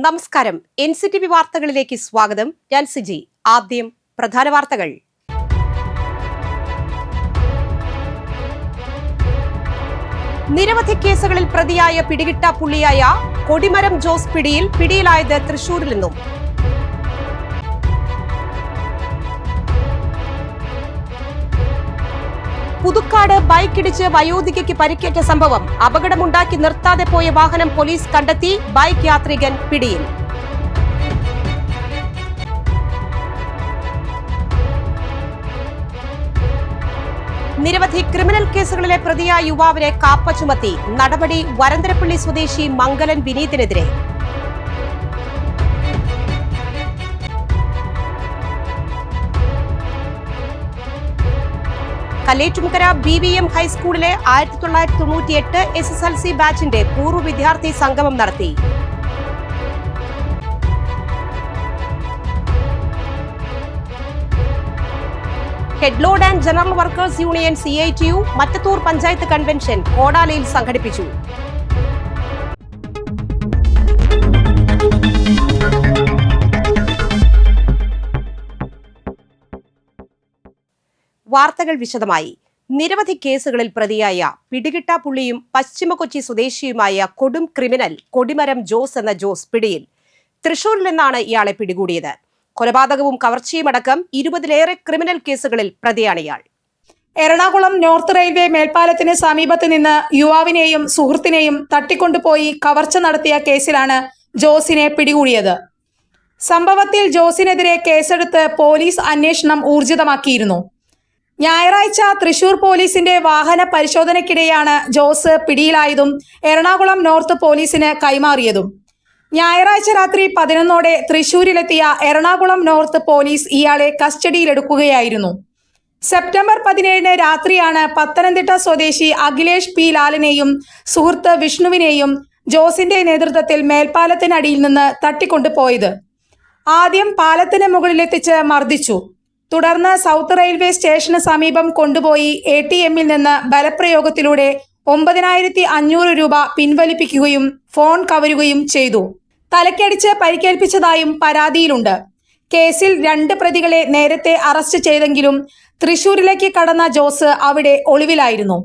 നമസ്കാരം. NCTV വാർത്തകളിലേക്ക് സ്വാഗതം. ഞാൻ സിജി. ആദ്യം പ്രധാന വാർത്തകൾ. നിരവധി കേസുകളിൽ പ്രതിയായ പിടികിട്ടാപ്പുള്ളിയായ കൊടിമരം ജോസ് പിടിയിലായത് തൃശൂരിൽ നിന്നും. പുതുക്കാട് ബൈക്കിടിച്ച് വയോധികയ്ക്ക് പരിക്കേറ്റ സംഭവം. അപകടമുണ്ടാക്കി നിർത്താതെ പോയ വാഹനം പോലീസ് കണ്ടെത്തി. ബൈക്ക് യാത്രികൻ പിടിയിൽ. നിരവധി ക്രിമിനൽ കേസുകളിലെ പ്രതിയായ യുവാവിനെ കാപ്പ ചുമത്തി. നടപടി വരന്തരപ്പള്ളി സ്വദേശി മംഗലൻ വിനീതിനെതിരെ. കല്ലേറ്റുമുക്കര BVM ഹൈസ്കൂളിലെ 1998 SSLC ബാച്ചിന്റെ പൂർവ്വ വിദ്യാർത്ഥി സംഗമം നടത്തി. Headload and general workers union CITU Mattathur panchayat convention കോടാലിയിൽ സംഘടിപ്പിച്ചു. വാർത്തകൾ വിശദമായി. നിരവധി കേസുകളിൽ പ്രതിയായ പിടികിട്ടാപ്പുള്ളിയും പശ്ചിമ കൊച്ചി സ്വദേശിയുമായ കൊടും ക്രിമിനൽ കൊടിമരം ജോസ് എന്ന ജോസ് പിടിയിൽ. തൃശൂരിൽ നിന്നാണ് ഇയാളെ പിടികൂടിയത്. കൊലപാതകവും കവർച്ചയുമടക്കം 20-ലേറെ ക്രിമിനൽ കേസുകളിൽ പ്രതിയാണ് ഇയാൾ. എറണാകുളം നോർത്ത് റെയിൽവേ മേൽപ്പാലത്തിന് സമീപത്ത് നിന്ന് യുവാവിനെയും സുഹൃത്തിനെയും തട്ടിക്കൊണ്ടുപോയി കവർച്ച നടത്തിയ കേസിലാണ് ജോസിനെ പിടികൂടിയത്. സംഭവത്തിൽ ജോസിനെതിരെ കേസെടുത്ത് പോലീസ് അന്വേഷണം ഊർജിതമാക്കിയിരുന്നു. ഞായറാഴ്ച തൃശൂർ പോലീസിന്റെ വാഹന പരിശോധനയ്ക്കിടെയാണ് ജോസ് പിടിയിലായതും എറണാകുളം നോർത്ത് പോലീസിന് കൈമാറിയതും. ഞായറാഴ്ച രാത്രി 11ഓടെ തൃശൂരിലെത്തിയ എറണാകുളം നോർത്ത് പോലീസ് ഇയാളെ കസ്റ്റഡിയിലെടുക്കുകയായിരുന്നു. സെപ്റ്റംബർ 17 രാത്രിയാണ് പത്തനംതിട്ട സ്വദേശി അഖിലേഷ് P. ലാലിനെയും സുഹൃത്ത് വിഷ്ണുവിനെയും ജോസിന്റെ നേതൃത്വത്തിൽ മേൽപ്പാലത്തിനടിയിൽ നിന്ന് തട്ടിക്കൊണ്ടുപോയത്. ആദ്യം പാലത്തിന് മുകളിലെത്തിച്ച് മർദ്ദിച്ചു. തുടർന്ന് സൗത്ത് റെയിൽവേ സ്റ്റേഷന് സമീപം കൊണ്ടുപോയി ATMൽ നിന്ന് ബലപ്രയോഗത്തിലൂടെ 9,500 രൂപ പിൻവലിപ്പിക്കുകയും ഫോൺ കവരുകയും ചെയ്തു. തലക്കടിച്ച് പരിക്കേൽപ്പിച്ചതായും പരാതിയിലുണ്ട്. കേസിൽ 2 പ്രതികളെ നേരത്തെ അറസ്റ്റ് ചെയ്തെങ്കിലും തൃശൂരിലേക്ക് കടന്ന ജോസ് അവിടെ ഒളിവിലായിരുന്നു.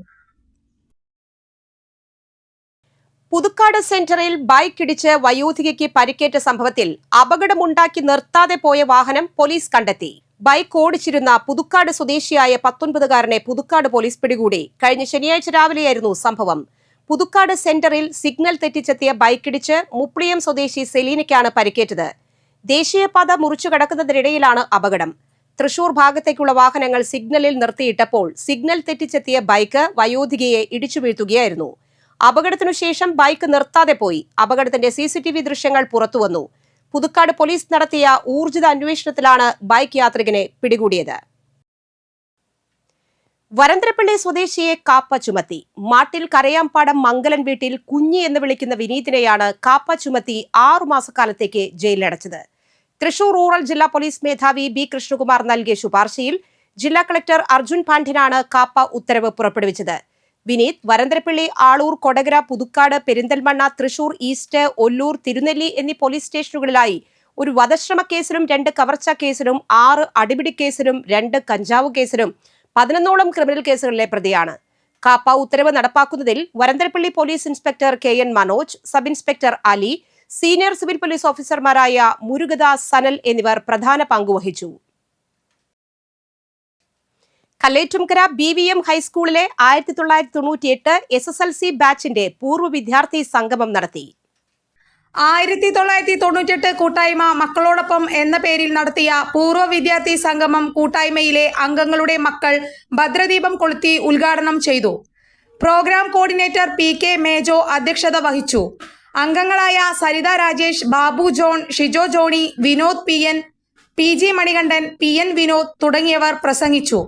പുതുക്കാട് സെന്ററിൽ ബൈക്കിടിച്ച് വയോധികയ്ക്ക് പരിക്കേറ്റ സംഭവത്തിൽ അപകടമുണ്ടാക്കി നിർത്താതെ പോയ വാഹനം പോലീസ് കണ്ടെത്തി. ബൈക്ക് ഓടിച്ചിരുന്ന പുതുക്കാട് സ്വദേശിയായ 19-കാരനെ പുതുക്കാട് പോലീസ് പിടികൂടി. കഴിഞ്ഞ ശനിയാഴ്ച രാവിലെയായിരുന്നു സംഭവം. പുതുക്കാട് സെന്ററിൽ സിഗ്നൽ തെറ്റിച്ചെത്തിയ ബൈക്കിടിച്ച് മുപ്ലിയം സ്വദേശി സെലീനയ്ക്കാണ് പരിക്കേറ്റത്. ദേശീയപാത മുറിച്ചു കടക്കുന്നതിനിടയിലാണ് അപകടം. തൃശൂർ ഭാഗത്തേക്കുള്ള വാഹനങ്ങൾ സിഗ്നലിൽ നിർത്തിയിട്ടപ്പോൾ സിഗ്നൽ തെറ്റിച്ചെത്തിയ ബൈക്ക് വയോധികയെ ഇടിച്ചു വീഴ്ത്തുകയായിരുന്നു. അപകടത്തിനുശേഷം ബൈക്ക് നിർത്താതെ പോയി. അപകടത്തിന്റെ CCTV ദൃശ്യങ്ങൾ പുറത്തുവന്നു. പുതുക്കാട് പോലീസ് നടത്തിയ ഊർജിത അന്വേഷണത്തിലാണ് ബൈക്ക് യാത്രികനെ പിടികൂടിയത്. വരന്തരപ്പള്ളി സ്വദേശിയെ കാപ്പ ചുമത്തി. മാട്ടിൽ കരയാമ്പാടം മംഗലൻ വീട്ടിൽ കുഞ്ഞി എന്ന് വിളിക്കുന്ന വിനീതിനെയാണ് കാപ്പ ചുമത്തി 6 മാസക്കാലത്തേക്ക് ജയിലിലടച്ചത്. തൃശൂർ റൂറൽ ജില്ലാ പോലീസ് മേധാവി B. കൃഷ്ണകുമാർ നൽകിയ ശുപാർശയിൽ ജില്ലാ കളക്ടർ അർജുൻ പാണ്ഡ്യനാണ് കാപ്പ ഉത്തരവ് പുറപ്പെടുവിച്ചത്. വിനീത് വരന്തരപ്പള്ളി, ആളൂർ, കൊടകര, പുതുക്കാട്, പെരിന്തൽമണ്ണ, തൃശൂർ ഈസ്റ്റ്, ഒല്ലൂർ, തിരുനെല്ലി എന്നീ പോലീസ് സ്റ്റേഷനുകളിലായി ഒരു വധശ്രമ കേസിലും 2 കവർച്ചാ കേസിലും 6 അടിപിടി കേസിലും 2 കഞ്ചാവ് കേസിലും 11ഓളം ക്രിമിനൽ കേസുകളിലെ പ്രതിയാണ്. കാപ്പ ഉത്തരവ് നടപ്പാക്കുന്നതിൽ Varantharappilly police inspector KN Manoj, sub inspector Ali, senior civil police ഓഫീസർമാരായ മുരുകദാസ്, സനൽ എന്നിവർ പ്രധാന പങ്കുവഹിച്ചു. കല്ലേറ്റുമുക്കര BVM ഹൈസ്കൂളിലെ 1998 SSLC ബാച്ചിന്റെ പൂർവ്വ വിദ്യാർത്ഥി സംഗമം നടത്തി. 1998 കൂട്ടായ്മ മക്കളോടൊപ്പം എന്ന പേരിൽ നടത്തിയ പൂർവ്വ വിദ്യാർത്ഥി സംഗമം കൂട്ടായ്മയിലെ അംഗങ്ങളുടെ മക്കൾ ഭദ്രദീപം കൊളുത്തി ഉദ്ഘാടനം ചെയ്തു. പ്രോഗ്രാം കോർഡിനേറ്റർ PK മേജോ അധ്യക്ഷത വഹിച്ചു. അംഗങ്ങളായ Saritha Rajesh, Babu John, Shijo Johnny, Vinod PN, PG Manikandan, PN Vinod തുടങ്ങിയവർ പ്രസംഗിച്ചു.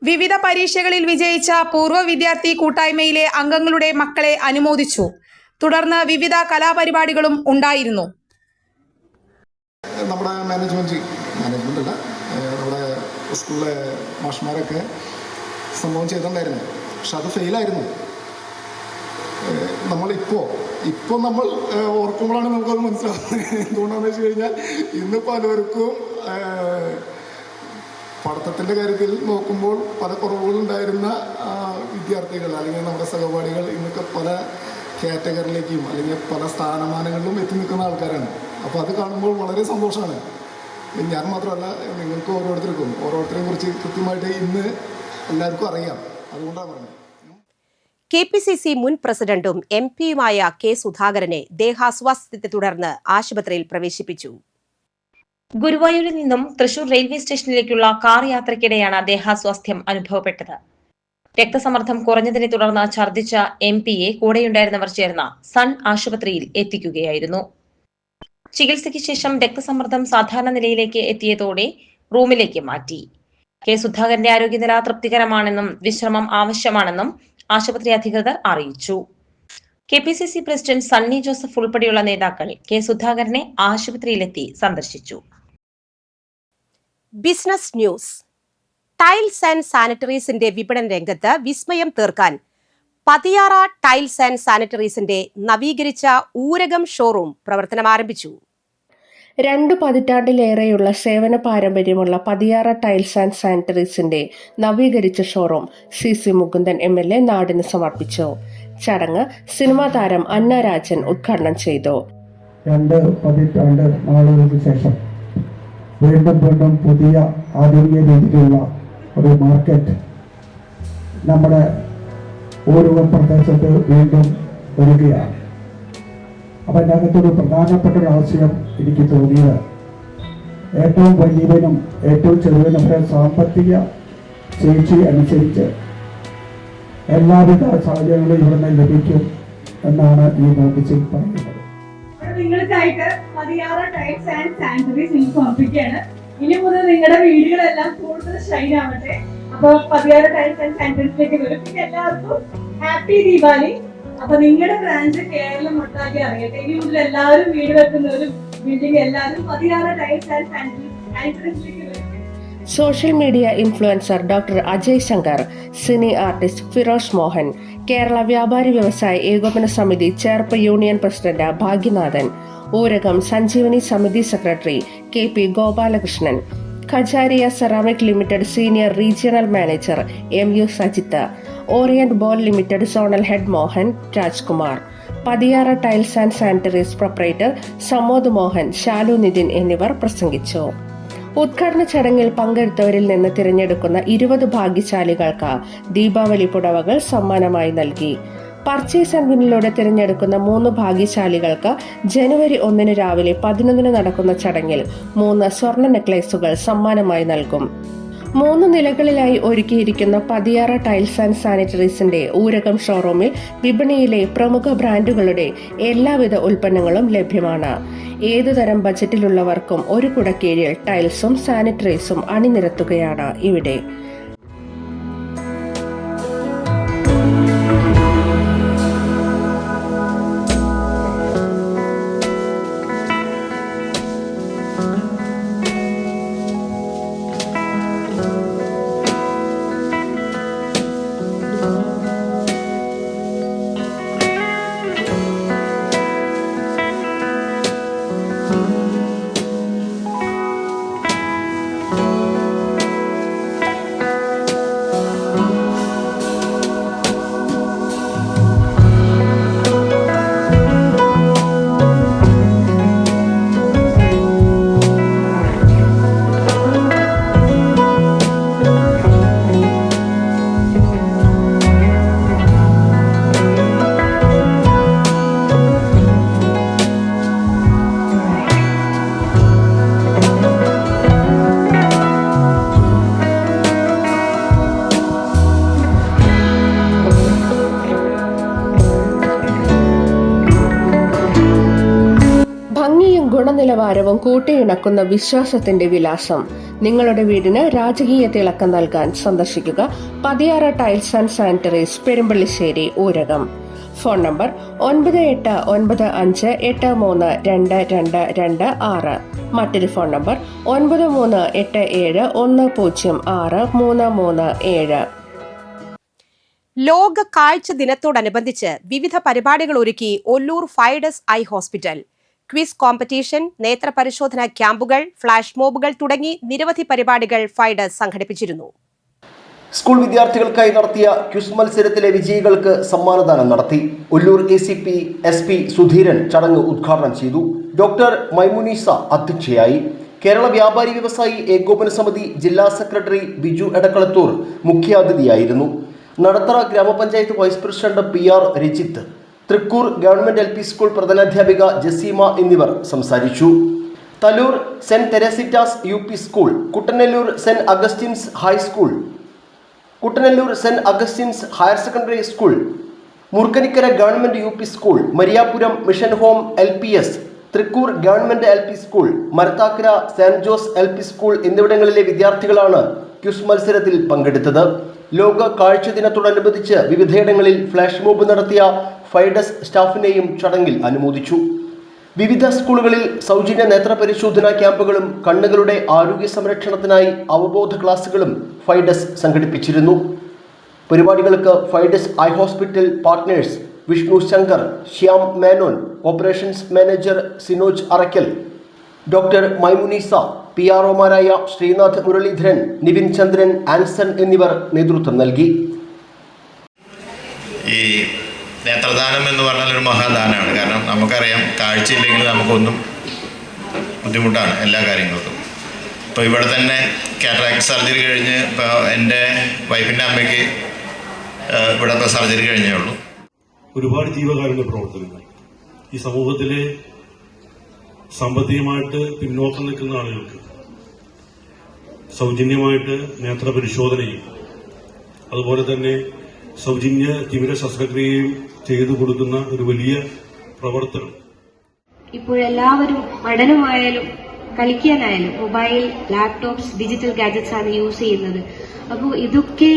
വിവിധ പരീക്ഷകളിൽ വിജയിച്ച പൂർവ്വ വിദ്യാർത്ഥി കൂട്ടായ്മയിലെ അംഗങ്ങളുടെ മക്കളെ അനുമോദിച്ചു. തുടർന്ന് വിവിധ കലാപരിപാടികളും ഉണ്ടായിരുന്നു. നമ്മുടെ മാനേജ്മെന്റ് അല്ല, നമ്മുടെ സ്കൂളിലെ മാഷ്മാരൊക്കെ സംഭവം ചെയ്തിട്ടുണ്ടായിരുന്നു. പക്ഷെ അത് ഫെയിലായിരുന്നു. ഇപ്പോൾ നമ്മൾ ഓർക്കുമ്പോഴാണ് നമുക്കത് മനസ്സിലാവുന്നത്. എന്തുകൊണ്ടാണെന്ന് വെച്ച് കഴിഞ്ഞാൽ ഇന്ന് പലർക്കും പഠിത്തത്തിൻ്റെ കാര്യത്തിൽ നോക്കുമ്പോൾ പല കുറവുകളുണ്ടായിരുന്ന വിദ്യാർത്ഥികൾ അല്ലെങ്കിൽ നമ്മുടെ സഹപാഠികൾ ഇന്നൊക്കെ പല കാറ്റഗറിയിലേക്കും അല്ലെങ്കിൽ പല സ്ഥാനമാനങ്ങളിലും എത്തി നിൽക്കുന്ന ആൾക്കാരാണ്. അപ്പോൾ അത് കാണുമ്പോൾ വളരെ സന്തോഷമാണ്. ഞാൻ മാത്രമല്ല, നിങ്ങൾക്ക് ഓരോരുത്തരെയും കുറിച്ച് കൃത്യമായിട്ട് ഇന്ന് എല്ലാവർക്കും അറിയാം. അതുകൊണ്ടാണ് പറഞ്ഞത്. KPCC മുൻ പ്രസിഡന്റും MP-യുമായ കെ സുധാകരനെ ദേഹാസ്വാസ്ഥ്യത്തെ തുടർന്ന് ആശുപത്രിയിൽ പ്രവേശിപ്പിച്ചു. ഗുരുവായൂരിൽ നിന്നും തൃശൂർ റെയിൽവേ സ്റ്റേഷനിലേക്കുള്ള കാർ യാത്രയ്ക്കിടെയാണ് ദേഹാസ്വാസ്ഥ്യം അനുഭവപ്പെട്ടത്. രക്തസമ്മർദ്ദം കുറഞ്ഞതിനെ തുടർന്ന് ഛർദ്ദിച്ച MP-യെ കൂടെയുണ്ടായിരുന്നവർ ചേർന്ന് സൺ ആശുപത്രിയിൽ എത്തിക്കുകയായിരുന്നു. ചികിത്സയ്ക്ക് ശേഷം രക്തസമ്മർദ്ദം സാധാരണ നിലയിലേക്ക് എത്തിയതോടെ റൂമിലേക്ക് മാറ്റി. കെ സുധാകരന്റെ ആരോഗ്യനില തൃപ്തികരമാണെന്നും വിശ്രമം ആവശ്യമാണെന്നും ആശുപത്രി അധികൃതർ അറിയിച്ചു. KPCC പ്രസിഡന്റ് സണ്ണി ജോസഫ് ഉൾപ്പെടെയുള്ള നേതാക്കൾ കെ സുധാകരനെ ആശുപത്രിയിലെത്തി സന്ദർശിച്ചു. Business news. ടൈൽസ് ആൻഡ് സാനിറ്ററീസിന്റെ വിപണന രംഗത്ത് വിസ്മയം തീർക്കാൻ പതിയാറ ടൈൽസ് ആൻഡ് സാനിറ്ററീസിന്റെ നവീകരിച്ച ഊരകം ഷോറൂം പ്രവർത്തനം ആരംഭിച്ചു. 2 പതിറ്റാണ്ടിലേറെയുള്ള സേവന പാരമ്പര്യമുള്ള പതിയാറ ടൈൽസ് ആൻഡ് സാനിറ്ററീസിന്റെ നവീകരിച്ച ഷോറൂം CC മുകുന്ദൻ MLA നാടിന് സമർപ്പിച്ചു. ചടങ്ങ് സിനിമാ താരം അന്ന രാജൻ ഉദ്ഘാടനം ചെയ്തു. 2 പതിറ്റാണ്ട് നാളുകൾക്ക് ശേഷം വീണ്ടും പുതിയ ആധുനിക രീതിയിലുള്ള ഒരു മാർക്കറ്റ് നമ്മുടെ ഓരോ പ്രദേശത്ത് വീണ്ടും വരികയാണ്. അപ്പം അതിനകത്തൊരു പ്രധാനപ്പെട്ട ഒരു ആശയം എനിക്ക് തോന്നിയത്, ഏറ്റവും വലിയവനും ഏറ്റവും ചെറുവനും സാമ്പത്തിക ശേഷി അനുസരിച്ച് എല്ലാവിധ സാഹചര്യങ്ങളും ഇവിടെ ലഭിക്കും എന്നാണ് ഈ നോട്ടീസിൽ പറയുന്നത്. നിങ്ങൾക്കായിട്ട് പതിയാറ ടൈൽസ് ആൻഡ് സാനിറ്ററീസ് നിങ്ങൾക്ക് സമർപ്പിക്കുകയാണ്. ഇനി മുതൽ നിങ്ങളുടെ വീടുകളെല്ലാം കൂടുതൽ ഷൈൻ ആവട്ടെ. അപ്പോൾ പതിയാറ ടൈൽസ് ആൻഡ് സാനിറ്ററീസിലേക്ക് വരും. പിന്നെ എല്ലാവർക്കും ഹാപ്പി ദീപാവലി. അപ്പൊ നിങ്ങളുടെ ബ്രാഞ്ച് കേരളം ഒട്ടാകെ അറിയട്ടെ. ഇനി മുതൽ എല്ലാവരും വീട് വെക്കുന്ന ഒരു ബിൽഡിംഗ് എല്ലാവരും പതിയാറ ടൈൽസ് ആൻഡ് സാനിറ്ററീസിലേക്ക് വരും. Social media influencer doctor Ajay Shankar, cine artist Firoz Mohan, Kerala Vyapari Vyavasaya Ekopana Samithi Cherpu union president Bhagyanathan, Urakam Sanjeevani Samithi secretary KP Gopalakrishnan, Kajaria ceramic limited senior regional manager MU Sajith, Orient Bell limited zonal head Mohan Rajkumar, Pathiyara tiles and sanitaries proprietor Samod Mohan, Shalu Nithin എന്നിവർ പ്രസംഗിച്ചു. ഉദ്ഘാടന ചടങ്ങിൽ പങ്കെടുത്തവരിൽ നിന്ന് തിരഞ്ഞെടുക്കുന്ന 20 ഭാഗ്യശാലികൾക്ക് ദീപാവലി പുടവകൾ സമ്മാനമായി നൽകി. പർച്ചേസ് ആൻഡ് വിന്നിലൂടെ തിരഞ്ഞെടുക്കുന്ന 3 ഭാഗ്യശാലികൾക്ക് ജനുവരി 1 രാവിലെ 11 നടക്കുന്ന ചടങ്ങിൽ 3 സ്വർണ്ണ നെക്ലേസുകൾ സമ്മാനമായി നൽകും. 3 നിലകളിലായി ഒരുക്കിയിരിക്കുന്ന പതിയാറ ടൈൽസ് ആൻഡ് സാനിറ്ററീസിന്റെ ഊരകം ഷോറൂമിൽ വിപണിയിലെ പ്രമുഖ ബ്രാൻഡുകളുടെ എല്ലാവിധ ഉൽപ്പന്നങ്ങളും ലഭ്യമാണ്. ഏതുതരം ബജറ്റിലുള്ളവർക്കും ഒരു കുടക്കീഴിൽ ടൈൽസും സാനിറ്ററീസും അണിനിരത്തുകയാണ് ഇവിടെ. ഗുണനിലവാരവും കൂട്ടിയിണക്കുന്ന വിശ്വാസത്തിന്റെ വിലാസം. നിങ്ങളുടെ വീടിന് രാജകീയ തിളക്കം നൽകാൻ സന്ദർശിക്കുക Pathiyara tiles and sanitaries, Perumballissery, Urakam. Phone number 9895832226. മറ്റൊരു ഫോൺ നമ്പർ 9387106337. ലോക കാഴ്ച ദിനത്തോടനുബന്ധിച്ച് വിവിധ പരിപാടികൾ ഒരുക്കി Ollur Fidus eye hospital. Quiz competition, നേത്രപരിശോധന ക്യാമ്പുകൾ, ഫ്ലാഷ് മോബുകൾ തുടങ്ങി നിരവധി പരിപാടികൾ ഫൈഡസ് സംഘടിപ്പിച്ചിരുന്നു. സ്കൂൾ വിദ്യാർത്ഥികൾക്കായി നടത്തിയ ക്വിസ് മത്സരത്തിലെ വിജയികൾക്ക് സമ്മാനദാനം നടത്തി. ഒല്ലൂർ ACP SP സുധീരൻ ചടങ്ങ് ഉദ്ഘാടനം ചെയ്തു. ഡോക്ടർ മൈമുനീസ അധ്യക്ഷയായി. കേരള വ്യാപാരി വ്യവസായി ഏകോപന സമിതി ജില്ലാ സെക്രട്ടറി ബിജു എടക്കളത്തൂർ മുഖ്യാതിഥിയായിരുന്നു. നടത്തറ ഗ്രാമപഞ്ചായത്ത് vice president PR Rajith, Thrikkur government LP school പ്രധാനാധ്യാപിക ജസീമ എന്നിവർ സംസാരിച്ചു. Thalore saint Theresita's UP school, Kuttanellur saint Augustine's high school, Kuttanellur saint Augustine's higher secondary school, Murkkanikkara government UP school, Mariyapuram mission home LPS, Thrikkur government LP school, Marathakkara saint Jose LP school എന്നിവിടങ്ങളിലെ വിദ്യാർത്ഥികളാണ് quiz മത്സരത്തിൽ പങ്കെടുത്തത്. ലോക കാഴ്ച ദിനത്തോടനുബന്ധിച്ച് വിവിധയിടങ്ങളിൽ ഫ്ലാഷ് മോബ് നടത്തിയ ഫൈഡസ് സ്റ്റാഫിനെയും ചടങ്ങിൽ അനുമോദിച്ചു. വിവിധ സ്കൂളുകളിൽ സൗജന്യ നേത്രപരിശോധനാ ക്യാമ്പുകളും കണ്ണുകളുടെ ആരോഗ്യ സംരക്ഷണത്തിനായി അവബോധ ക്ലാസുകളും ഫൈഡസ് സംഘടിപ്പിച്ചിരുന്നു. പരിപാടികൾക്ക് Fidus eye hospital partners Vishnu Shankar, Shyam Menon, operations manager Sinoj Arakkal, doctor Maimunisa, PROമാരായ ശ്രീനാഥ് മുരളീധരൻ, നിവിൻ ചന്ദ്രൻ, ആൻസൺ എന്നിവർ നേതൃത്വം നൽകി. ഈ നേത്രദാനം എന്ന് പറഞ്ഞാൽ ഒരു മഹാദാനമാണ്. കാരണം നമുക്കറിയാം, കാഴ്ചയില്ലെങ്കിൽ നമുക്കൊന്നും ബുദ്ധിമുട്ടാണ് എല്ലാ കാര്യങ്ങൾക്കും. ഇപ്പോൾ ഇവിടെ തന്നെ കാറ്ററാക്ട് സർജറി കഴിഞ്ഞ് ഇപ്പോൾ എൻ്റെ വൈഫിൻ്റെ അമ്മയ്ക്ക് ഇവിടെ ഇപ്പോൾ സർജറി കഴിഞ്ഞേ ഉള്ളൂ. ഒരുപാട് ജീവകാരുണ്യ പ്രവർത്തനങ്ങൾ ഈ സമൂഹത്തിലെ സാമ്പത്തികമായിട്ട് പിന്നോക്കം നിൽക്കുന്ന ആളുകൾക്ക് സൗജന്യമായിട്ട് നേത്രപരിശോധനയും അതുപോലെ തന്നെ സൗജന്യ തിമിര ശസ്ത്രക്രിയയും ചെയ്തു കൊടുക്കുന്ന ഒരു വലിയ പ്രവർത്തനം. ഇപ്പോഴെല്ലാവരും പഠനമായാലും കളിക്കാനായാലും മൊബൈൽ, ലാപ്ടോപ്സ്, ഡിജിറ്റൽ ഗാഡ്ജറ്റ്സ് ആണ് യൂസ് ചെയ്യുന്നത്. അപ്പോൾ ഇതൊക്കെ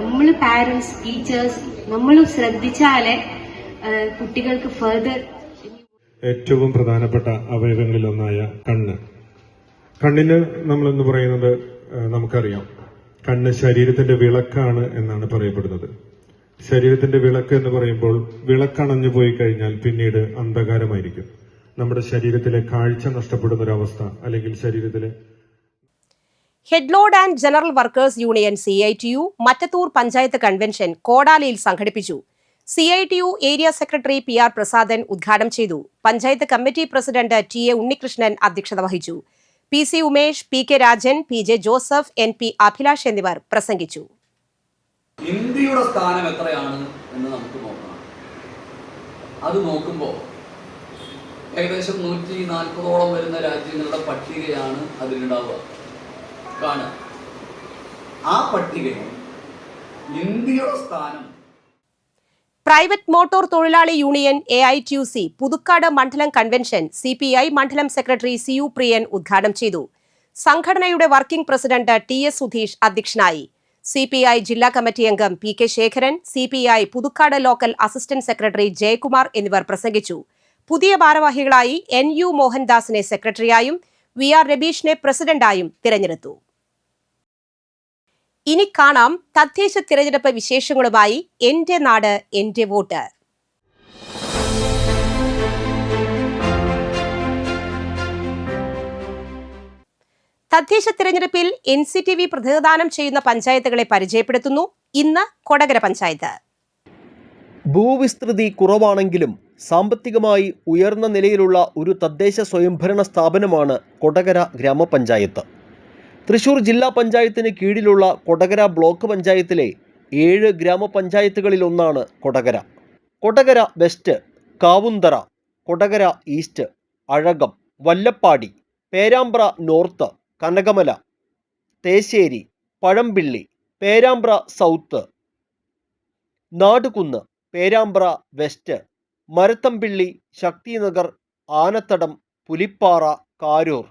നമ്മൾ പാരന്റ്സ്, ടീച്ചേഴ്സ് നമ്മൾ ശ്രദ്ധിച്ചാലേ കുട്ടികൾക്ക് ഫർദർ. ഏറ്റവും പ്രധാനപ്പെട്ട അവയവങ്ങളിൽ ഒന്നായ കണ്ണിന് നമ്മളെന്ന് പറയുന്നത് നമുക്കറിയാം, കണ്ണ് ശരീരത്തിന്റെ വിളക്കാണ് എന്നാണ് പറയപ്പെടുന്നത്. ശരീരത്തിന്റെ വിളക്ക് എന്ന് പറയുമ്പോൾ വിളക്കണഞ്ഞു പോയി കഴിഞ്ഞാൽ പിന്നീട് അന്ധകാരമായിരിക്കും. നമ്മുടെ ശരീരത്തിലെ കാഴ്ച നഷ്ടപ്പെടുന്ന ഒരവസ്ഥ, അല്ലെങ്കിൽ ശരീരത്തിലെ headload and general workers union CITU Mattathur panchayat convention കോടാലിയിൽ സംഘടിപ്പിച്ചു. CITU area secretary PR Prasadan ഉദ്ഘാടനം ചെയ്തു. Panchayat committee president TA Unnikrishnan അധ്യക്ഷത വഹിച്ചു. PC Umesh, PK Rajan, PJ Joseph, NP Abhilash എന്നിവർ പ്രസംഗിച്ചു. ഇന്ത്യയുടെ സ്ഥാനം എത്രയാണ് എന്ന് നമുക്ക് നോക്കണം. അത് നോക്കുമ്പോൾ ഏകദേശം 140ഓളം വരുന്ന രാജ്യങ്ങളുടെ പട്ടികയാണ് അതിലുണ്ടാവുക. കാണുക ആ പട്ടികയിൽ ഇന്ത്യയുടെ സ്ഥാനം. പ്രൈവറ്റ് മോട്ടോർ തൊഴിലാളി യൂണിയൻ AITUC പുതുക്കാട് മണ്ഡലം കൺവെൻഷൻ CPI മണ്ഡലം സെക്രട്ടറി CU പ്രിയൻ ഉദ്ഘാടനം ചെയ്തു. സംഘടനയുടെ വർക്കിംഗ് പ്രസിഡന്റ് TS സുധീഷ് അധ്യക്ഷനായി. CPI ജില്ലാ കമ്മിറ്റി അംഗം PK Sekharan, CPI Puthukkad local assistant secretary Jayakumar എന്നിവർ പ്രസംഗിച്ചു. പുതിയ ഭാരവാഹികളായി NU മോഹൻദാസിനെ സെക്രട്ടറിയായും VR രബീഷിനെ പ്രസിഡന്റായും തിരഞ്ഞെടുത്തു. ഇനി കാണാം തദ്ദേശ തിരഞ്ഞെടുപ്പ് വിശേഷങ്ങളുമായി എന്റെ നാട് എന്റെ വോട്ട്. തദ്ദേശ തിരഞ്ഞെടുപ്പിൽ NCTV പ്രതിനിധാനം ചെയ്യുന്ന പഞ്ചായത്തുകളെ പരിചയപ്പെടുത്തുന്നു. ഇന്ന് കൊടകര പഞ്ചായത്ത്. ഭൂവിസ്തൃതി കുറവാണെങ്കിലും സാമ്പത്തികമായി ഉയർന്ന നിലയിലുള്ള ഒരു തദ്ദേശ സ്വയംഭരണ സ്ഥാപനമാണ് കൊടകര ഗ്രാമപഞ്ചായത്ത്. തൃശൂർ ജില്ലാ പഞ്ചായത്തിന് കീഴിലുള്ള കൊടകര ബ്ലോക്ക് പഞ്ചായത്തിലെ 7 ഗ്രാമപഞ്ചായത്തുകളിലൊന്നാണ് Kodakara. Kodakara west, Kavunthara, Kodakara east, Azhakam, Vallappadi, Perambra north, Kanakamala, Thesseri, Pazhampilly, Perambra south, Nadukunnu, Perambra west, Marathampilly, Shakthinagar, Anathadam, Pulippara, Karoor,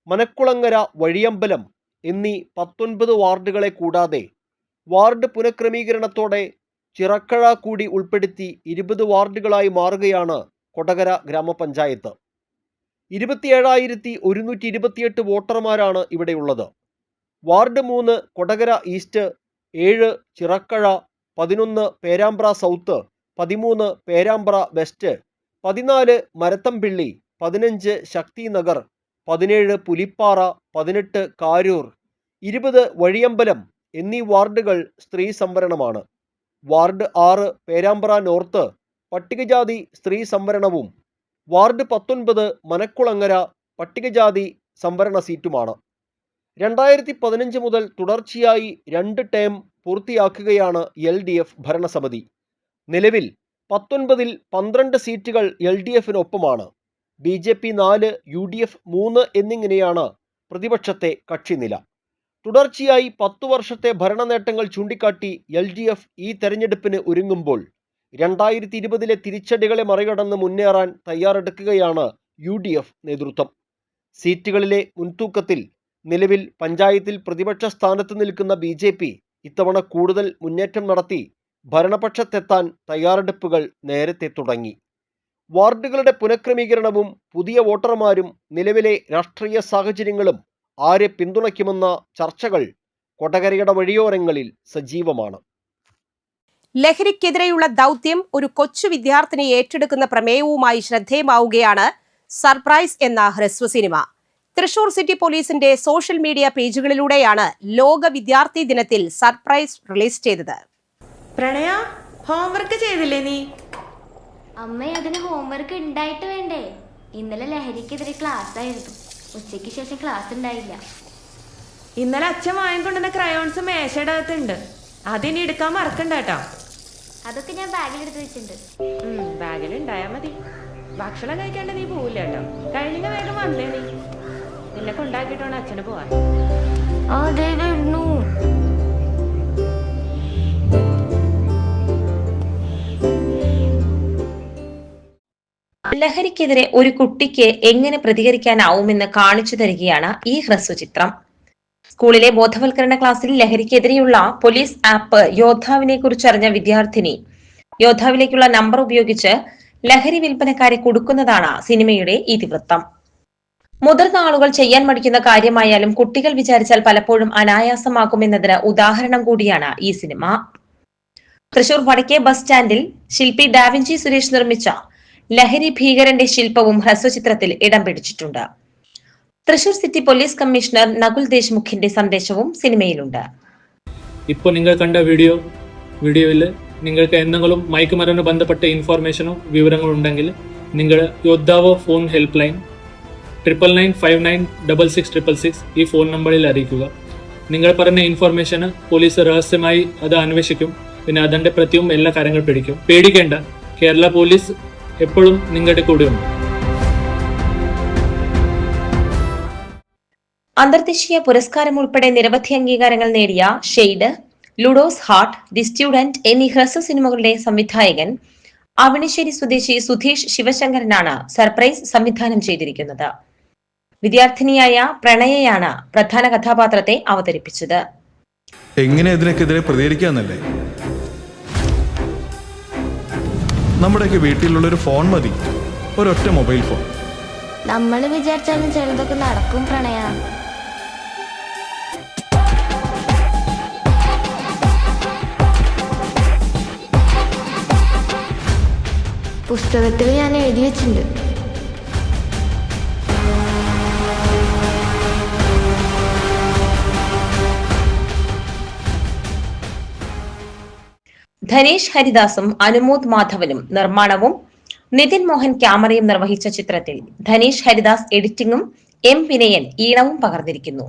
Manakulangara, Vazhiyambalam എന്നീ 19 വാർഡുകളെ കൂടാതെ വാർഡ് പുനഃക്രമീകരണത്തോടെ ചിറക്കഴ കൂടി ഉൾപ്പെടുത്തി 20 വാർഡുകളായി മാറുകയാണ് കൊടകര ഗ്രാമപഞ്ചായത്ത്. 27,128 വോട്ടർമാരാണ് ഇവിടെയുള്ളത്. Ward 3 Kodakara east, 7 ചിറക്കഴ, 11 Perambra south, 13 Perambra west, 14 മരത്തംപിള്ളി, 15 Shakthinagar, 17 Pulippara, 18 Karoor, 20 വഴിയമ്പലം എന്നീ വാർഡുകൾ സ്ത്രീ സംവരണമാണ്. വാർഡ് 6 പേരാമ്പ്ര നോർത്ത് പട്ടികജാതി സ്ത്രീ സംവരണവും വാർഡ് 19 മനക്കുളങ്ങര പട്ടികജാതി സംവരണ സീറ്റുമാണ്. 2015 മുതൽ തുടർച്ചയായി 2 ടേം പൂർത്തിയാക്കുകയാണ് LDF ഭരണസമിതി. നിലവിൽ 19-ൽ 12 സീറ്റുകൾ LDFിനൊപ്പമാണ്. BJP 4, UDF 3 എന്നിങ്ങനെയാണ് പ്രതിപക്ഷത്തെ കക്ഷിനില. തുടർച്ചയായി 10 വർഷത്തെ ഭരണ നേട്ടങ്ങൾ ചൂണ്ടിക്കാട്ടി LDF ഈ തെരഞ്ഞെടുപ്പിന് ഒരുങ്ങുമ്പോൾ 2020-ലെ തിരിച്ചടികളെ മറികടന്ന് മുന്നേറാൻ തയ്യാറെടുക്കുകയാണ് UDF നേതൃത്വം. സീറ്റുകളിലെ മുൻതൂക്കത്തിൽ നിലവിൽ പഞ്ചായത്തിൽ പ്രതിപക്ഷ സ്ഥാനത്ത് നിൽക്കുന്ന BJP ഇത്തവണ കൂടുതൽ മുന്നേറ്റം നടത്തി ഭരണപക്ഷത്തെത്താൻ തയ്യാറെടുപ്പുകൾ നേരത്തെ തുടങ്ങി. വാർഡുകളുടെ പുനഃക്രമീകരണവും പുതിയ വോട്ടർമാരും നിലവിലെ രാഷ്ട്രീയ സാഹചര്യങ്ങളും ആരെ പിന്തുണയ്ക്കുമെന്ന ചർച്ചകൾ കൊടകരയുടെ വഴിയോരങ്ങളിൽ സജീവമാണ്. ലഹരിക്കെതിരെയുള്ള ദൗത്യം ഒരു കൊച്ചു വിദ്യാർത്ഥിനി ഏറ്റെടുക്കുന്ന പ്രമേയവുമായി ശ്രദ്ധേയമാവുകയാണ് സർപ്രൈസ് എന്ന ഹ്രസ്വ സിനിമ. തൃശൂർ സിറ്റി പോലീസിന്റെ സോഷ്യൽ മീഡിയ പേജുകളിലൂടെയാണ് ലോക വിദ്യാർത്ഥി ദിനത്തിൽ സർപ്രൈസ് റിലീസ് ചെയ്തത്. പ്രണയ, ഹോംവർക്ക് ചെയ്തില്ലേ നീ? അമ്മ, അതിന് ഹോംവർക്ക് ഉണ്ടായിട്ട് വേണ്ടേ? ഇന്നലെ ലഹരിക്കെതിരെ ക്ലാസ് ആയിരുന്നു. ഉച്ചയ്ക്ക് ശേഷം ക്ലാസ് ഉണ്ടായില്ല. ഇന്നലെ അച്ഛൻ വാങ്ങിക്കൊണ്ടുവന്ന ക്രയോൺസ് മേശയുടെ അകത്തുണ്ട്. അതിനി എടുക്കാൻ മറക്കണ്ട കേട്ടോ. അതൊക്കെ ഞാൻ ബാഗിലെടുത്ത് വെച്ചിട്ടുണ്ട്. ബാഗിൽ ഉണ്ടായാ മതി. ഭക്ഷണം കഴിക്കാണ്ട് നീ പോവില്ല കേട്ടോ. കഴിഞ്ഞ വേഗം വന്നേ നീ. നിന്നെ കൊണ്ടാക്കിയിട്ടാണ് അച്ഛന് പോവാൻ. ലഹരിക്കെതിരെ ഒരു കുട്ടിക്ക് എങ്ങനെ പ്രതികരിക്കാനാവുമെന്ന് കാണിച്ചു തരികയാണ് ഈ ഹ്രസ്വചിത്രം. സ്കൂളിലെ ബോധവൽക്കരണ ക്ലാസ്സിൽ ലഹരിക്കെതിരെയുള്ള പോലീസ് ആപ്പ് യോദ്ധാവിനെ കുറിച്ചറിഞ്ഞ വിദ്യാർത്ഥിനി യോദ്ധാവിലേക്കുള്ള നമ്പർ ഉപയോഗിച്ച് ലഹരി വിൽപ്പനക്കാരെ കൊടുക്കുന്നതാണ് സിനിമയുടെ ഇതിവൃത്തം. മുതിർന്ന ആളുകൾ ചെയ്യാൻ മടിക്കുന്ന കാര്യമായാലും കുട്ടികൾ വിചാരിച്ചാൽ പലപ്പോഴും അനായാസമാക്കുമെന്നതിന് ഉദാഹരണം കൂടിയാണ് ഈ സിനിമ. തൃശൂർ വടക്കേ ബസ് സ്റ്റാൻഡിൽ ശില്പി ഡാവിഞ്ചി സുരേഷ് നിർമ്മിച്ച ലഹരി ഭീകരന്റെ ശില്പവും ഹ്രസ്വചിത്രത്തിൽ ഇടം പിടിച്ചിട്ടുണ്ട്. Thrissur city police commissioner Nakul ദേശ്മുഖിന്റെ സന്ദേശവും സിനിമയിലുണ്ട്. ഇപ്പോൾ നിങ്ങൾ കണ്ട വീഡിയോയിൽ നിങ്ങൾക്ക് എന്തെങ്കിലും മയക്കുമരുന്ന് ബന്ധപ്പെട്ട ഇൻഫോർമേഷനോ വിവരങ്ങളോ ഉണ്ടെങ്കിൽ നിങ്ങൾ യോദ്ധാവോ ഫോൺ ഹെൽപ്പ് ലൈൻ 9959966666 ഈ ഫോൺ നമ്പറിൽ അറിയിക്കുക. നിങ്ങൾ പറഞ്ഞ ഇൻഫോർമേഷന് പോലീസ് രഹസ്യമായി അത് അന്വേഷിക്കും. പിന്നെ അതിന്റെ പ്രത്യേകം എല്ലാ കാര്യങ്ങളും പിടിക്കും. പേടിക്കേണ്ട, കേരള പോലീസ് എപ്പോഴും നിങ്ങളുടെ കൂടെയുണ്ട്. അന്തർദേശീയ പുരസ്കാരം ഉൾപ്പെടെ നിരവധി അംഗീകാരങ്ങൾ നേടിയ ഷെയ്ഡ്, ലുഡോസ് ഹാർട്ട്, ദി സ്റ്റുഡന്റ് എന്നീ ഹ്രസ്വ സിനിമകളുടെ സംവിധായകൻ അവണിശ്ശേരി സ്വദേശി സുധീഷ് ശിവശങ്കരനാണ് സർപ്രൈസ് സംവിധാനം ചെയ്തിരിക്കുന്നത്. വിദ്യാർത്ഥിനിയായ പ്രണയയാണ് പ്രധാന കഥാപാത്രത്തെ അവതരിപ്പിച്ചത്. എങ്ങനെ ഇതിനെതിരെ പ്രതികരിക്കാന്നല്ലേ? നമ്മുടെയൊക്കെ വീട്ടിലുള്ളൊരു ഫോൺ മതി, ഒരൊറ്റ മൊബൈൽ ഫോൺ. നമ്മൾ വിചാരിച്ചാലും ചിലതൊക്കെ നടക്കും പ്രണയ. പുസ്തകത്തിൽ ഞാൻ എഴുതി വെച്ചിട്ടുണ്ട്. ധനേഷ് ഹരിദാസും അനുമോദ് മാധവനും നിർമ്മാണവും നിതിൻ മോഹൻ ക്യാമറയും നിർവഹിച്ച ചിത്രത്തിൽ ധനേഷ് ഹരിദാസ് എഡിറ്റിംഗും എം വിനയൻ ഈണവും പകർന്നിരിക്കുന്നു.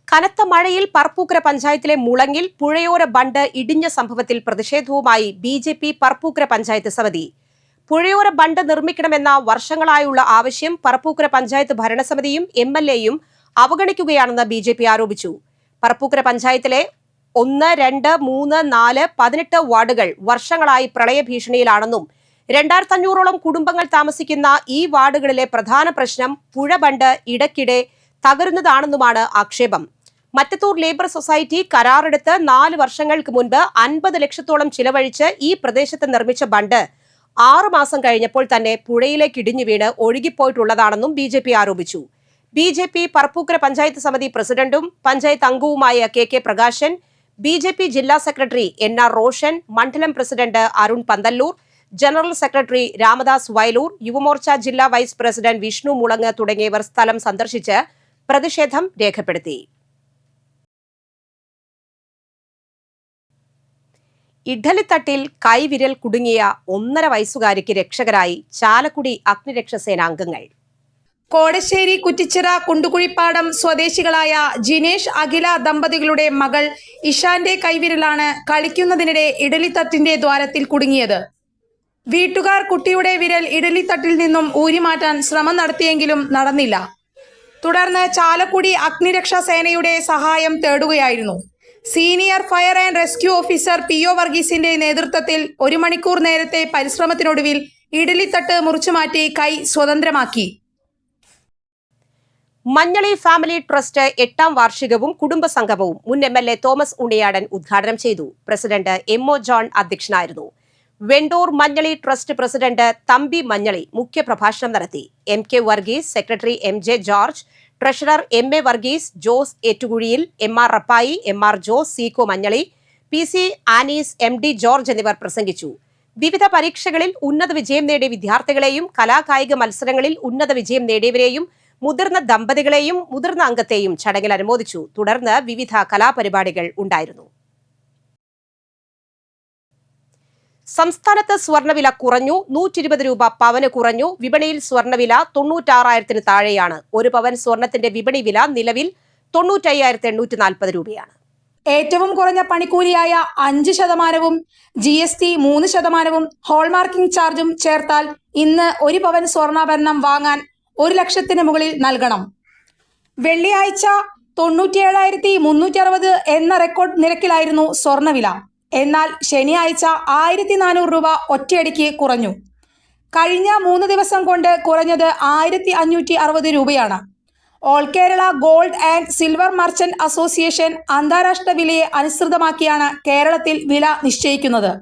കനത്ത മഴയിൽ പറപ്പൂക്കര പഞ്ചായത്തിലെ മുളങ്ങിൽ പുഴയോര ബണ്ട് ഇടിഞ്ഞ സംഭവത്തിൽ പ്രതിഷേധവുമായി BJP പറപ്പൂക്കര പഞ്ചായത്ത് സമിതി. പുഴയോര ബണ്ട് നിർമ്മിക്കണമെന്ന വർഷങ്ങളായുള്ള ആവശ്യം പറപ്പൂക്കര പഞ്ചായത്ത് ഭരണസമിതിയും MLAയും അവഗണിക്കുകയാണെന്ന് BJP ആരോപിച്ചു. പറപ്പൂക്കര പഞ്ചായത്തിലെ 1, 2, 3, 4, 18 വാർഡുകൾ വർഷങ്ങളായി പ്രളയഭീഷണിയിലാണെന്നും 2500ഓളം കുടുംബങ്ങൾ താമസിക്കുന്ന ഈ വാർഡുകളിലെ പ്രധാന പ്രശ്നം പുഴ ബണ്ട് ഇടയ്ക്കിടെ തകരുന്നതാണെന്നുമാണ് ആക്ഷേപം. മറ്റത്തൂർ ലേബർ സൊസൈറ്റി കരാറെടുത്ത് 4 വർഷങ്ങൾക്ക് മുൻപ് 50 ലക്ഷത്തോളം ചിലവഴിച്ച് ഈ പ്രദേശത്ത് നിർമ്മിച്ച ബണ്ട് 6 മാസം കഴിഞ്ഞപ്പോൾ തന്നെ പുഴയിലേക്ക് ഇടിഞ്ഞു വീണ് ഒഴുകിപ്പോയിട്ടുള്ളതാണെന്നും BJP ആരോപിച്ചു. BJP പറപ്പൂക്കര പഞ്ചായത്ത് സമിതി പ്രസിഡന്റും പഞ്ചായത്ത് അംഗവുമായ KK പ്രകാശൻ, BJP ജില്ലാ സെക്രട്ടറി NR റോഷൻ, മണ്ഡലം president Arun Panthalloor, general secretary Ramadas Vayaloor, Yuvamorcha ജില്ലാ വൈസ് പ്രസിഡന്റ് വിഷ്ണു മുളങ്ങ് തുടങ്ങിയവർ സ്ഥലം സന്ദർശിച്ച് പ്രതിഷേധം രേഖപ്പെടുത്തി. ഇഡ്ഡലിത്തട്ടിൽ കൈവിരൽ കുടുങ്ങിയ 1.5 വയസ്സുകാരിക്ക് രക്ഷകരായി ചാലക്കുടി അഗ്നിരക്ഷാസേനാംഗങ്ങൾ. കോടശ്ശേരി കുറ്റിച്ചിറ കുണ്ടുകുഴിപ്പാടം സ്വദേശികളായ ജിനേഷ് അഖില ദമ്പതികളുടെ മകൾ ഇഷാന്റെ കൈവിരലാണ് കളിക്കുന്നതിനിടെ ഇഡലിത്തട്ടിന്റെ ദ്വാരത്തിൽ കുടുങ്ങിയത്. വീട്ടുകാർ കുട്ടിയുടെ വിരൽ ഇഡലിത്തട്ടിൽ നിന്നും ഊരിമാറ്റാൻ ശ്രമം നടത്തിയെങ്കിലും നടന്നില്ല. തുടർന്ന് ചാലക്കുടി അഗ്നിരക്ഷാസേനയുടെ സഹായം തേടുകയായിരുന്നു. Senior fire and rescue officer PO വർഗീസിന്റെ നേതൃത്വത്തിൽ 1 മണിക്കൂർ നേരത്തെ പരിശ്രമത്തിനൊടുവിൽ ഇഡലിത്തട്ട് മുറിച്ചുമാറ്റി കൈ സ്വതന്ത്രമാക്കി. മഞ്ഞളി ഫാമിലി ട്രസ്റ്റ് 8ാം വാർഷികവും കുടുംബസംഗമവും മുൻ MLA തോമസ് ഉണ്ണിയാടൻ ഉദ്ഘാടനം ചെയ്തു. പ്രസിഡന്റ് MO ജോൺ അധ്യക്ഷനായിരുന്നു. വെണ്ടൂർ മഞ്ഞളി ട്രസ്റ്റ് പ്രസിഡന്റ് തമ്പി മഞ്ഞളി മുഖ്യപ്രഭാഷണം നടത്തി. MK Varghese, secretary MJ George, treasurer MA Varghese, Jose ഏറ്റുകുഴിയിൽ, MR Rappai, MR Jose, Seeko Manjali, PC Anees, MD George എന്നിവർ പ്രസംഗിച്ചു. വിവിധ പരീക്ഷകളിൽ ഉന്നത വിജയം നേടിയ വിദ്യാർത്ഥികളെയും കലാകായിക മത്സരങ്ങളിൽ ഉന്നത വിജയം നേടിയവരെയും മുതിർന്ന ദമ്പതികളെയും മുതിർന്ന അംഗത്തെയും ചടങ്ങിൽ അനുമോദിച്ചു. തുടർന്ന് വിവിധ കലാപരിപാടികൾ ഉണ്ടായിരുന്നു. സംസ്ഥാനത്ത് സ്വർണ്ണവില കുറഞ്ഞു. 120 രൂപ പവന് കുറഞ്ഞു. വിപണിയിൽ സ്വർണ്ണവില 96,000-ന് താഴെയാണ്. 1 പവൻ സ്വർണത്തിന്റെ വിപണി വില നിലവിൽ 95,840 രൂപയാണ്. ഏറ്റവും കുറഞ്ഞ പണിക്കൂലിയായ 5%, GST 3%, ഹോൾമാർക്കിംഗ് ചാർജും ചേർത്താൽ ഇന്ന് 1 പവൻ സ്വർണ്ണാഭരണം വാങ്ങാൻ 1 ലക്ഷത്തിന് മുകളിൽ നൽകണം. വെള്ളിയാഴ്ച 97,360 എന്ന റെക്കോർഡ് നിരക്കിലായിരുന്നു സ്വർണ്ണവില. എന്നാൽ ശനിയാഴ്ച 1,400 രൂപ ഒറ്റയടിക്ക് കുറഞ്ഞു. കഴിഞ്ഞ 3 ദിവസം കൊണ്ട് കുറഞ്ഞത് 1,560 രൂപയാണ്. All Kerala gold and silver merchant association അന്താരാഷ്ട്ര വിലയെ അനുസൃതമാക്കിയാണ് കേരളത്തിൽ വില നിശ്ചയിക്കുന്നത്.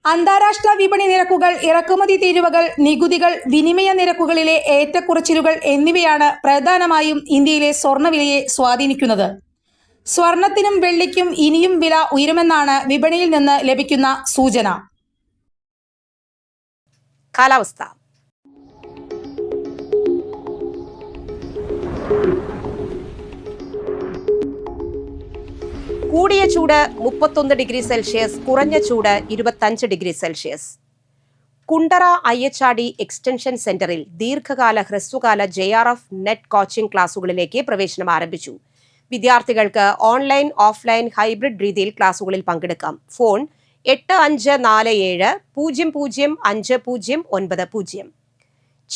അന്താരാഷ്ട്ര വിപണി നിരക്കുകൾ, ഇറക്കുമതി തീരുവകൾ, നികുതികൾ, വിനിമയ നിരക്കുകളിലെ ഏറ്റക്കുറച്ചിലുകൾ എന്നിവയാണ് പ്രധാനമായും ഇന്ത്യയിലെ സ്വർണ്ണവിലയെ സ്വാധീനിക്കുന്നത്. സ്വർണത്തിനും വെള്ളിക്കും ഇനിയും വില ഉയരുമെന്നാണ് വിപണിയിൽ നിന്ന് ലഭിക്കുന്ന സൂചന. കാലാവസ്ഥ. കൂടിയ ചൂട് 31 ഡിഗ്രി സെൽഷ്യസ്, കുറഞ്ഞ ചൂട് 25 degree Celsius. Kundara IHRD extension സെന്ററിൽ ദീർഘകാല ഹ്രസ്വകാല JRF നെറ്റ് കോച്ചിംഗ് ക്ലാസുകളിലേക്ക് പ്രവേശനം ആരംഭിച്ചു. വിദ്യാർത്ഥികൾക്ക് ഓൺലൈൻ, ഓഫ്ലൈൻ, ഹൈബ്രിഡ് രീതിയിൽ ക്ലാസുകളിൽ പങ്കെടുക്കാം. ഫോൺ 8547005090.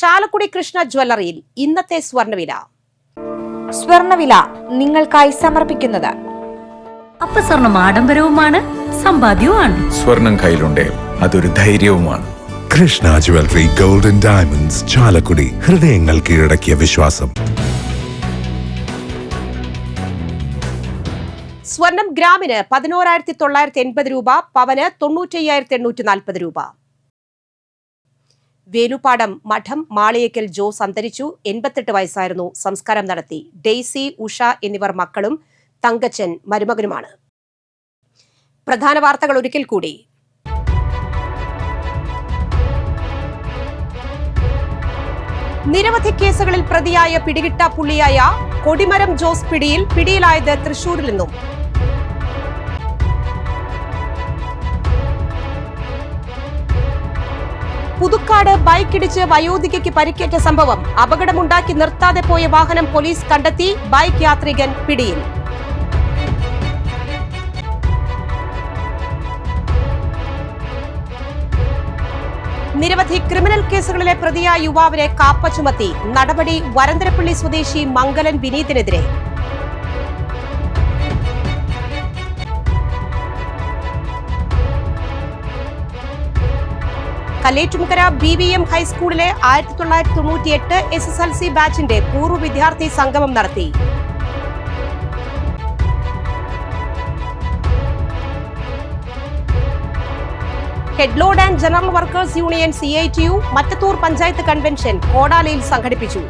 ചാലക്കുടി കൃഷ്ണ ജ്വല്ലറിയിൽ ഇന്നത്തെ സ്വർണ്ണവില. സ്വർണ്ണവില നിങ്ങൾക്കായി സമർപ്പിക്കുന്നത് അപ്പസ്വർണം ആഡംബരവുമാണ്, സമ്പാദ്യവുമാണ്. സ്വർണം കയ്യിലുണ്ടേ അതൊരു ധൈര്യവുമാണ്. Krishna jewellery, golden diamonds, Chalakudy. ഹൃദയങ്ങൾ കീഴടക്കിയ വിശ്വാസം. സ്വർണം ഗ്രാമിന് 11,980 രൂപ, പവന് 95,840 രൂപ. വേലുപ്പാടം മഠം മാളിയേക്കൽ ജോസ് അന്തരിച്ചു. 88 വയസ്സായിരുന്നു. സംസ്കാരം നടത്തി. ഡെയ്സി, ഉഷ എന്നിവർ മക്കളും തങ്കച്ചൻ മരുമകനുമാണ്. പ്രധാന വാർത്തകൾ ഒരിക്കൽ കൂടി. നിരവധി കേസുകളിൽ പ്രതിയായ പിടികിട്ട പുള്ളിയായ കൊടിമരം ജോസ് പിടിയിലായത് തൃശൂരിൽ നിന്നും. പുതുക്കാട് ബൈക്കിടിച്ച് വയോധികയ്ക്ക് പരിക്കേറ്റ സംഭവം. അപകടമുണ്ടാക്കി നിർത്താതെ പോയ വാഹനം പോലീസ് കണ്ടെത്തി. ബൈക്ക് യാത്രികൻ പിടിയിൽ. നിരവധി ക്രിമിനൽ കേസുകളിലെ പ്രതിയായ യുവാവിനെ കാപ്പ ചുമത്തി. നടപടി വരന്തരപ്പള്ളി സ്വദേശി മംഗലൻ വിനീതിനെതിരെ. കല്ലേറ്റുമുക്കര BVM ഹൈസ്കൂളിലെ 1998 SSLC ബാച്ചിന്റെ പൂർവ്വ വിദ്യാർത്ഥി സംഗമം നടത്തി. Headload and general workers union CITU Mattathur panchayat convention കോടാലിയിൽ സംഘടിപ്പിച്ചു.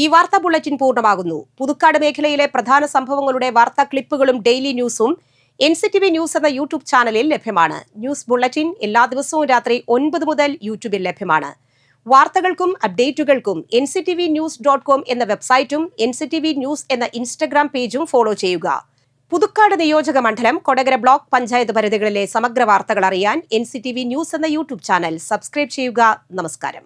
ഈ വാർത്താ ബുള്ളറ്റിൻ പൂർണ്ണമാകുന്നു. പുതുക്കാട് മേഖലയിലെ പ്രധാന സംഭവങ്ങളുടെ വാർത്താ ക്ലിപ്പുകളും ഡെയിലി ന്യൂസും NCTV ന്യൂസ് എന്ന യൂട്യൂബ് ചാനലിൽ ലഭ്യമാണ്. ന്യൂസ് ബുള്ളറ്റിൻ എല്ലാ ദിവസവും രാത്രി 9 മുതൽ യൂട്യൂബിൽ ലഭ്യമാണ്. വാർത്തകൾക്കും അപ്ഡേറ്റുകൾക്കും nctvnews.com എന്ന വെബ്സൈറ്റും NCTV ന്യൂസ് എന്ന ഇൻസ്റ്റഗ്രാം പേജും ഫോളോ ചെയ്യുക. പുതുക്കാട് നിയോജക മണ്ഡലം, കൊടകര ബ്ലോക്ക് പഞ്ചായത്ത് പരിധികളിലെ സമഗ്ര വാർത്തകൾ അറിയാൻ NCTV ന്യൂസ് എന്ന യൂട്യൂബ് ചാനൽ സബ്സ്ക്രൈബ് ചെയ്യുക. നമസ്കാരം.